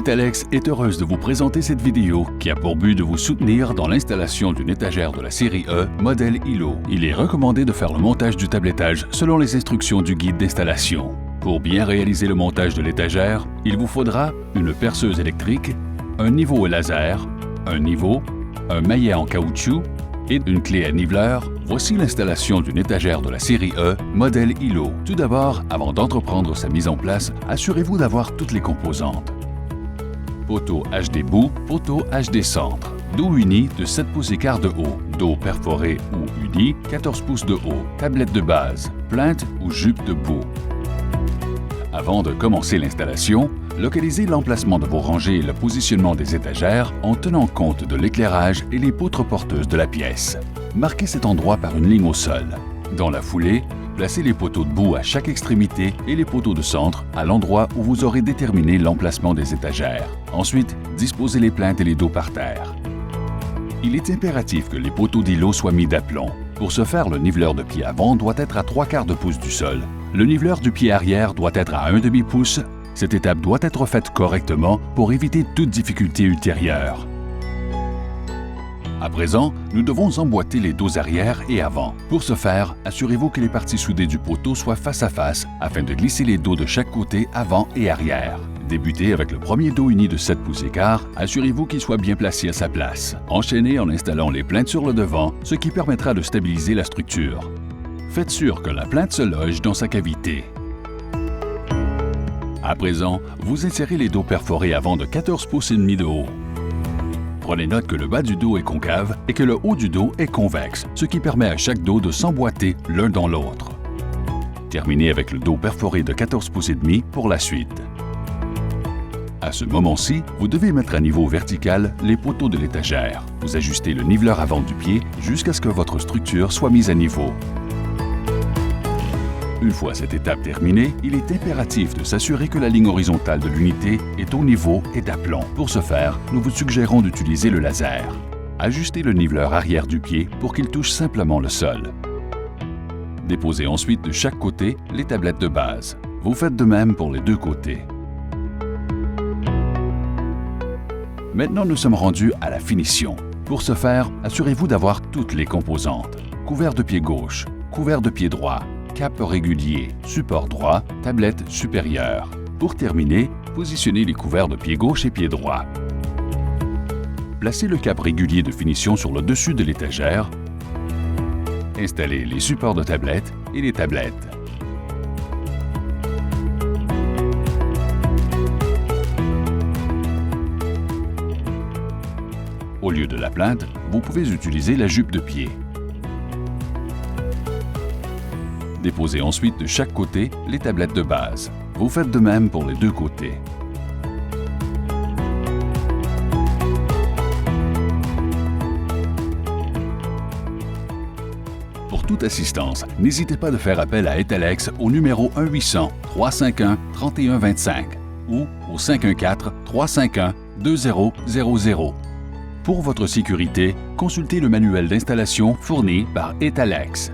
Etalex est heureuse de vous présenter cette vidéo qui a pour but de vous soutenir dans l'installation d'une étagère de la série E, modèle ILO. Il est recommandé de faire le montage du tablettage selon les instructions du guide d'installation. Pour bien réaliser le montage de l'étagère, il vous faudra une perceuse électrique, un niveau laser, un niveau, un maillet en caoutchouc et une clé à niveleur. Voici l'installation d'une étagère de la série E, modèle ILO. Tout d'abord, avant d'entreprendre sa mise en place, assurez-vous d'avoir toutes les composantes. Poteau HD bout, poteau HD centre, dos uni de 7 pouces et quart de haut, dos perforé ou uni, 14 pouces de haut, tablette de base, plinthe ou jupe de bout. Avant de commencer l'installation, localisez l'emplacement de vos rangées et le positionnement des étagères en tenant compte de l'éclairage et les poutres porteuses de la pièce. Marquez cet endroit par une ligne au sol. Dans la foulée, placez les poteaux de bout à chaque extrémité et les poteaux de centre à l'endroit où vous aurez déterminé l'emplacement des étagères. Ensuite, disposez les plinthes et les dos par terre. Il est impératif que les poteaux d'îlot soient mis d'aplomb. Pour ce faire, le niveleur de pied avant doit être à 3/4 de pouce du sol. Le niveleur du pied arrière doit être à 1/2 pouce. Cette étape doit être faite correctement pour éviter toute difficulté ultérieure. À présent, nous devons emboîter les dos arrière et avant. Pour ce faire, assurez-vous que les parties soudées du poteau soient face à face afin de glisser les dos de chaque côté avant et arrière. Débutez avec le premier dos uni de 7 pouces et quart, assurez-vous qu'il soit bien placé à sa place. Enchaînez en installant les plinthes sur le devant, ce qui permettra de stabiliser la structure. Faites sûr que la plinthe se loge dans sa cavité. À présent, vous insérez les dos perforés avant de 14 pouces et demi de haut. Prenez note que le bas du dos est concave et que le haut du dos est convexe, ce qui permet à chaque dos de s'emboîter l'un dans l'autre. Terminez avec le dos perforé de 14 pouces et demi pour la suite. À ce moment-ci, vous devez mettre à niveau vertical les poteaux de l'étagère. Vous ajustez le niveleur avant du pied jusqu'à ce que votre structure soit mise à niveau. Une fois cette étape terminée, il est impératif de s'assurer que la ligne horizontale de l'unité est au niveau et d'aplomb. Pour ce faire, nous vous suggérons d'utiliser le laser. Ajustez le niveleur arrière du pied pour qu'il touche simplement le sol. Déposez ensuite de chaque côté les tablettes de base. Vous faites de même pour les deux côtés. Maintenant, nous sommes rendus à la finition. Pour ce faire, assurez-vous d'avoir toutes les composantes. Couvert de pied gauche, couvert de pied droit, cap régulier, support droit, tablette supérieure. Pour terminer, positionnez les couverts de pied gauche et pied droit. Placez le cap régulier de finition sur le dessus de l'étagère. Installez les supports de tablette et les tablettes. Au lieu de la plinthe, vous pouvez utiliser la jupe de pied. Déposez ensuite de chaque côté les tablettes de base. Vous faites de même pour les deux côtés. Pour toute assistance, n'hésitez pas de faire appel à Etalex au numéro 1-800-351-3125 ou au 514-351-2000. Pour votre sécurité, consultez le manuel d'installation fourni par Etalex.